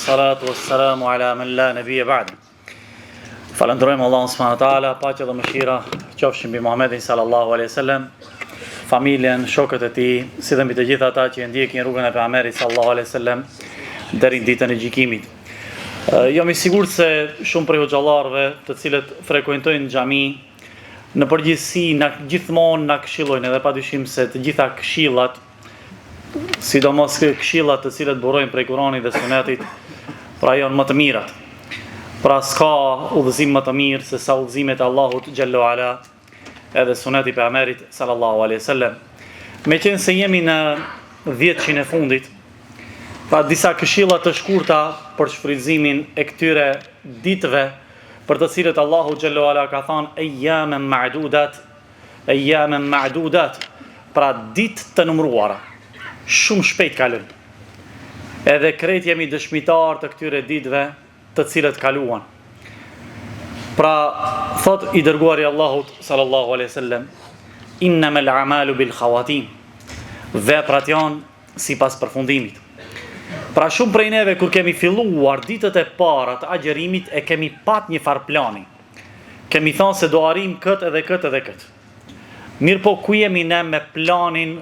Wassalatu wassalamu ala man la nabiyya ba'd. Falënderojmë Allahun subhanahu wa taala, paqja dhe mëshira qofshin mbi Muhamedit sallallahu alaihi wasallam, familjen, shokët e tij, si dhe mbi të gjithë ata që ndjekin rrugën e pejgamberit sallallahu alaihi wasallam deri në ditën e gjykimit. Jam i sigurt se shumë prej hoxhallarëve, të cilët frekuentojnë xhami, në përgjithësi gjithmonë na këshillojnë, edhe padyshim se të gjitha këshillat, sidomos këshillat të cilët burojnë prej Kuranit dhe Sunetit, pra janë më të mirat. Pra s'ka udhëzim më të mirë se sa udhëzimet e Allahut xhallahu ala edhe Suneti i pejgamberit sallallahu alaihi wasallam. Meqense se jemi në 10 e fundit, pra disa këshilla të shkurta për shfrytëzimin e këtyre ditëve, për të cilët Allahu xhallahu ala ka thënë ayyaman ma'dudat, pra ditë të numëruara. Shumë shpejt kalojnë. Edhe krejt jemi dëshmitar të këtyre ditëve të cilët kaluan. Pra, thot i dërguari Allahut sallallahu alaihi wasallam, innamal a'malu bil khawatim. Veprat janë sipas përfundimit. Pra shumë prej neve kur kemi filluar ditët e para të agjerimit e kemi pat një far plani. Kemi thonë se do arrim këtë edhe këtë edhe këtë. Mirë po ku jemi ne me planin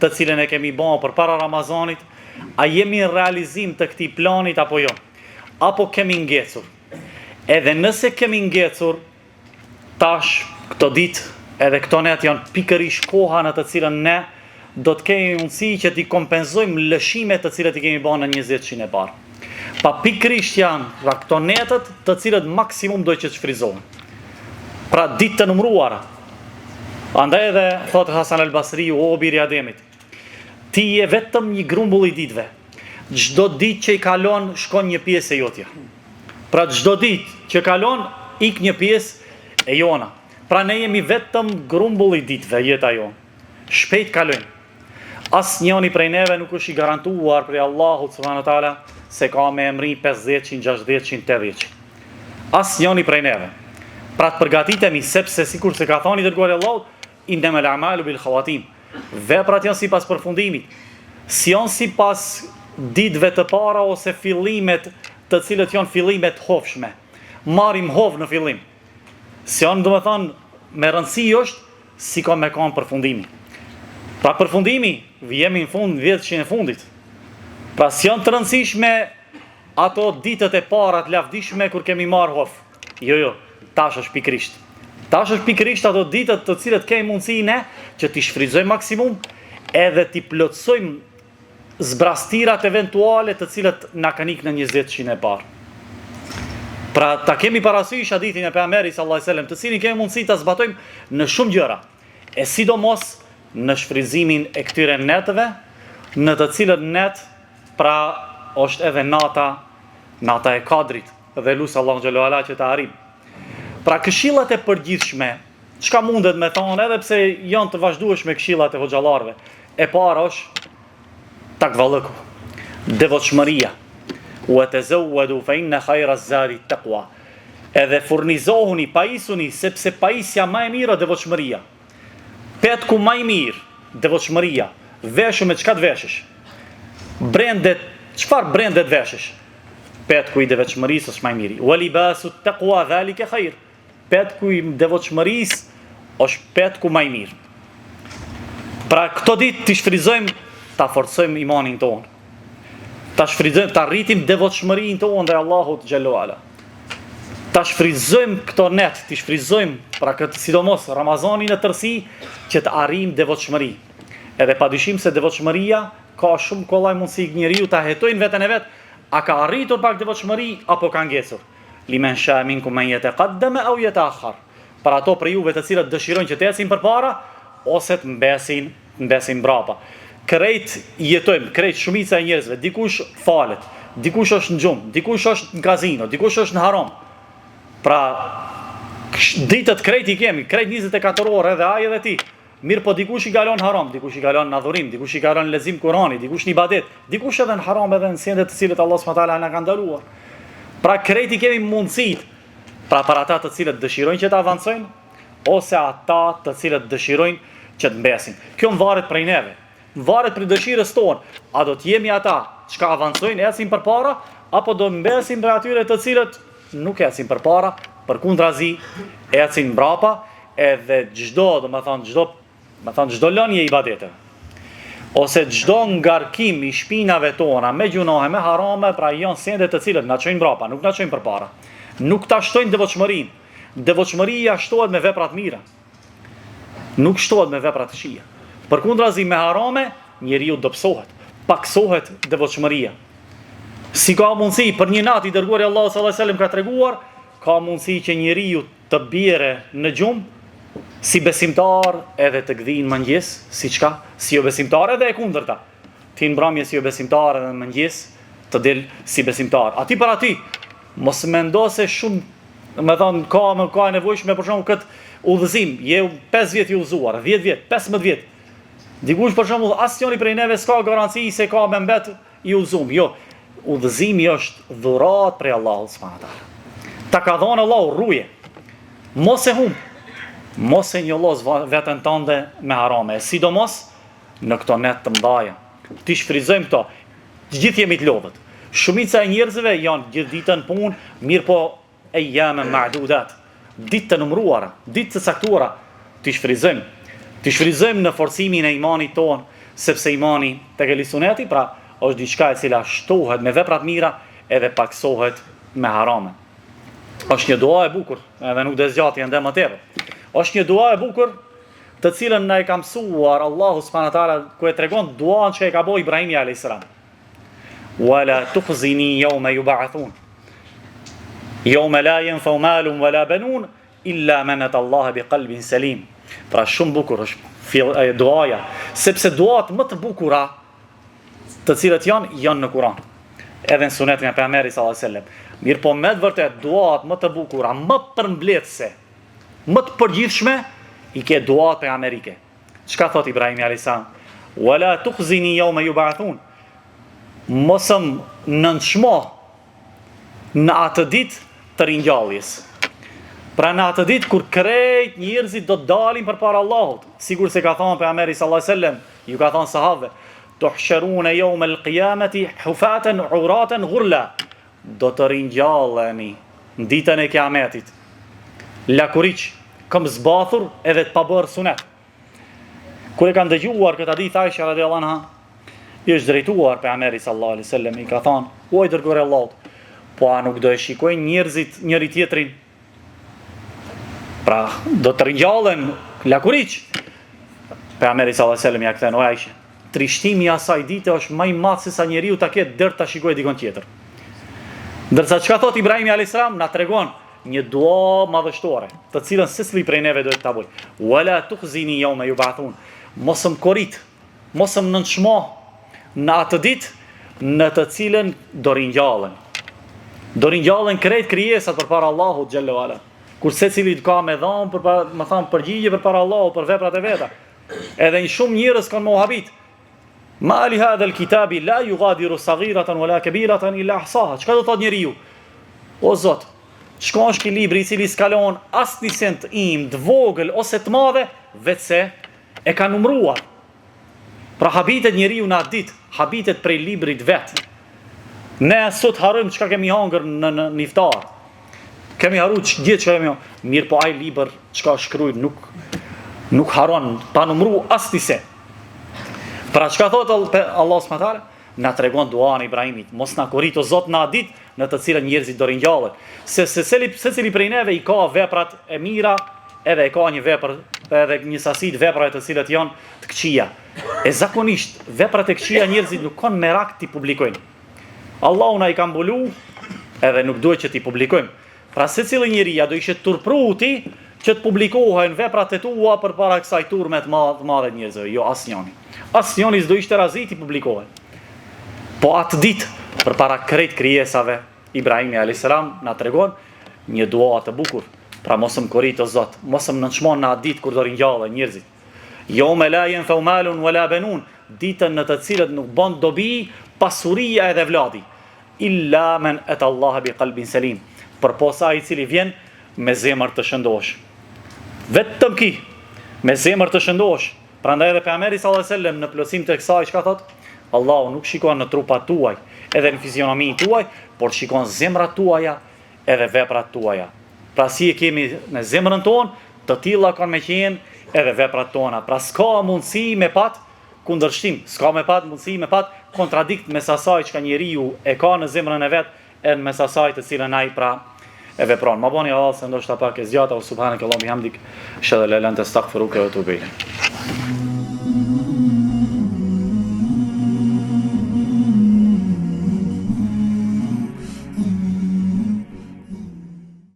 të cilën e kemi bërë përpara Ramazanit, a jemi në realizim të këtij planit apo jo? Apo kemi ngecur? Edhe nëse kemi ngecur, tash këto ditë edhe këto net janë pikërisht koha në të cilën ne do të kemi mundësi që t'i kompenzojmë lëshimet të cilët i kemi bërë në 20 e parë. Pa pikërisht janë pra këto netët të cilët maksimum do që të shfryzohen. Pra ditë të numëruara. Andaj edhe thotë Hasan al-Basriu, o biri Ademit, ti je vetëm një grumbull i ditëve. Çdo ditë që i kalon shkon një pjesë e jotja. Pra çdo ditë që kalon ik një pjesë e jona. Pra ne jemi vetëm grumbull i ditëve jeta jonë. Shpejt kalojnë. Asnjëri prej neve nuk është i garantuar prej Allahut subhanahu wa taala se ka me emri 50, 60, 80. Asnjëri prej neve. Pra të përgatitemi sepse sikur se ka thënë i dërguari Allahut, innamal a'malu bil khawatim. Veprat janë sipas përfundimit. Si janë sipas ditëve të para ose fillimet të cilët janë fillimet hofshme. Marrim hov në fillim. Si janë, domethënë, me rëndësi është si ka me kanë përfundimi. Pra përfundimi, jemi në fund 10 e fundit. Pra si janë të rëndësishme ato ditët e para të lavdishme kur kemi marrë hov. Jo, tash është pikërisht. Tash është pikërisht ato ditët të cilët kemi mundësi ne që t'i shfrytëzojmë maksimum edhe t'i plotësojmë zbrastirat eventuale të cilët na kanë ikë në 20 e parë. Pra ta kemi parasysh hadithin e pejgamberit sallallahu alajhi wasallam, të cilin kemi mundësi ta zbatojmë në shumë gjëra, e sidomos në shfrytëzimin e këtyre netëve, në të cilët net pra është edhe nata e Kadrit, dhe lut Allahu xhallahu ala që ta arrim. Pra këshillat e përgjithshme, çka mundet me thonë, edhe pse janë të vazhdueshme këshillat e hoxhallarëve, e para është takvallahu, devotshmëria. Wa tazawwadu fa inna khayra az-zadi taqwa. Edhe furnizohuni, pajisuni, sepse pajisja më e mirë është devotshmëria. Petku më i mirë, devotshmëria. Veshu me çka të veshësh? Brendet, çfarë brendet veshësh? Petku i devotshmërisë është më i miri. Wa libasu taqwa dhalika khair. Petku i devotshmërisë është petku më i mirë. Pra këto ditë t'i shfrytëzojmë, ta forcojmë imanin tonë. Ta shfrytëzojmë, ta rritim devotshmërinë tonë ndaj Allahut xhallahu ala. Ta shfrytëzojmë këto net, t'i shfrytëzojmë pra këtë sidomos Ramazanin në tërësi që të arrijmë devotshmëri. Edhe padyshim se devotshmëria ka shumë kollaj mundësi njeriu ta hetojnë veten e vet, a ka arritur pak devotshmëri apo ka ngecur. Limen sha minkum an yataqaddama aw yata'akhkhar. Për ato për juve të cilët dëshirojnë që të ecin përpara ose të mbesin mbrapa. Krejt jetojmë, krejt shumica e njerëzve, dikush falet, dikush është në xhum, dikush është në kazino, dikush është në haram. Pra ditët krejt i kemi, krejt 24 orë edhe ai edhe ti. Mirë po dikush i kalon haram, dikush i kalon në adhurim, dikush i kalon në lexim Kur'anit, dikush në ibadet, dikush edhe në haram edhe në sende të cilët Allah subhanahu wa taala na ka ndaluar. Pra krejt i kemi mundësit, pra për ata të cilët dëshirojnë që të avancojnë, ose ata të cilët dëshirojnë që të mbesin. Kjo më varet prej neve, varet prej dëshirës tonë, a do të jemi ata që avancojnë, ecin përpara, apo do mbesin për atyre të cilët nuk ecin përpara, përkundrazi ecin mbrapa, edhe çdo lënje ibadete ose çdo ngarkim i shpinave tona me gjunohe, me harame, pra janë sende të cilët na çojnë mbrapa, nuk na çojnë përpara. Nuk ta shtojnë devotshmërinë. Devotshmëria shtohet me vepra të mira. Nuk shtohet me vepra të këqija. Përkundrazi me harame, njeriu dobësohet, paksohet devotshmëria. Si ka mundësi për një natë i dërguari Allahu sallallahu alaihi wasallam ka treguar, ka mundësi që njeriu të bjerë në gjumë si besimtar edhe të gdhin mëngjes, si çka? Si jo besimtar edhe e kundërta. Ti në mbrëmje si jo besimtar edhe në mëngjes të del si besimtar. Aty për aty, mos mendo se shumë, me thonë, ka nevojshme për shembull këtë udhëzim, je 5 vjet i udhëzuar, 10 vjet, 15 vjet. Dikush për shembull asnjëri prej neve s'ka garanci se ka me mbet i udhëzuar. Jo, udhëzimi është dhuratë prej Allahut subhanahu wa taala. Ta ka dhënë Allahu rruje. Mos e humb. Mos e njollos veten tënde me harame, sidomos në këto net të mëdha. Ti shfryzojmë këto. Gjithë jemi të lodhët. Shumica e njerëzve janë gjithë ditën punë, mirë po e jamë ma'dudat. Ditë të numëruara, ditë të caktuara, ti shfryzojmë. Ti shfryzojmë në forcimin e imanit ton, sepse imani tek suneti, pra është diçka e cila shtohet me vepra të mira edhe paksohet me harame. Është një dua e bukur, edhe nuk do zgjatë ende më tepër. Është një dua e bukur, të cilën na e ka mësuar Allahu subhanahu wa taala, ku e tregon duan që e ka bëu Ibrahimi alayhis salam. Wala tukhzini yawma yub'athun. Yawma la yanfa'u malun wala banun illa man ata Allah biqalbin salim. Pra shumë bukur është duaja, sepse duat më të bukura, të cilët janë në Kur'an, edhe në sunetin e pejgamberit sallallahu alaihi wasallam. Mirë po me të vërtet duat më të bukura, më përmbledhëse, më të përgjithshme i ke duat për Amerike. Çka thot Ibrahimi alayhis salam? Wala tukhzini yawma yub'athun. Mosëm nënçmo në atë ditë të ringjalljes. Pra në atë ditë kur krejt njerëzit do të dalin përpara Allahut, sigur se ka thënë pejgamberi sallallahu alaihi wasallam, ju ka thënë sahabëve, tuhsharuna yawma al-qiyamati hufatan uratan ghurla. Do të ringjalleni në ditën e Kiametit. Lakuriq, këm zbathur edhe të pabërë sunet. Kur e kanë dëgjuar këtë hadith Aisha radhiyallahu anha, i është drejtuar pejgamberi sallallahu alaihi wasallam, i ka thënë: "O i dërguari i Allahut, po a nuk do e shikojnë njerëzit njëri tjetrin? Pra, do të ringjallen lakuriq." Pejgamberi sallallahu alaihi wasallam ja kthen: "O Aisha, trishtimi i asaj dite është më i madh se sa njeriu ta ketë dër ta shikojë dikon tjetër." Ndërsa çka thot Ibrahimi alayhis salam na tregon një dua madhështore, të cilën secili prej neve duhet ta bëj. Wala tukhzini yawma yub'athun. Mos më korrit, mos më nënçmo në atë ditë në të cilën do ringjallen. Do ringjallen krejt krijesat përpara Allahut xhalla wala. Kur secili ka me dhon përpara, më thon përgjigje përpara Allahut për veprat e veta. Edhe një shumë njerëz kanë mohabit. Ma li hadha al-kitabi la yughadiru saghiratan wala kabiratan illa ahsaha. Çka do thot njeriu? O Zot, shko është ky libri i cili skalon asnjë send im të vogël ose të madhe, vetëse e ka numëruar. Pra habitet njeriu në atë ditë, habitet prej librit vet. Ne sot harrojmë çka kemi hangër në iftar. Kemi harruar gjithë çka kemi. Mirë po ai libër çka shkruaj nuk harron pa numëruar asnjë send. Pra çka thot Allah subhanahu wa taala? Na tregon duan e Ibrahimit, mos na korrit o Zot në atë ditë në të cilën njerëzit do ringjallen. Se secili prej neve i ka veprat e mira, edhe e ka një vepër, edhe një sasi të veprave të cilat janë të këqija. E zakonisht veprat e këqija njerëzit nuk kanë merak ti publikojnë. Allahu na i ka mbulu, edhe nuk duhet që ti publikojmë. Pra secili njeri do ishte turpru ti që të publikohen veprat e tua përpara kësaj turme të madhe të njerëzve. Jo asnjëri. Asnjëri s'do ishte razi ti publikohen. Po atë ditë përpara krejt krijesave, Ibrahimi alayhis salam na tregon një dua të bukur. Pra mos më korrit o Zot, mos më nënçmon në atë ditë kur do ringjallen njerëzit. Yawma la yanfa'u malun wala banun, ditën në të cilët nuk bën dobi pasuria edhe vlladi. Illa man ata Allah biqalbin salim. Përposa ai i cili vjen me zemër të shëndosh. Vetëm ki, me zemër të shëndosh. Prandaj edhe pejgamberi sallallahu alajhi wasallam në plotësim të kësaj çka thot? Allahu nuk shikon në trupat tuaj, edhe në fizionomin tuaj, por shikon zemrat tuaja edhe veprat tuaja. Pra si e kemi në zemrën tonë, të tilla kanë me qenë edhe veprat tona. Pra s'ka mundësi me pat kundërshtim, s'ka me pat mundësi me pat kontradikt mes asaj që njeriu e ka në zemrën e vet e mes asaj të cilën ai pra e vepron. Ma bani Allah se ndoshta pak e zgjata, subhanakallahumma bihamdik, ashhadu an la ilaha illa anta astaghfiruka wa atubu ilayk.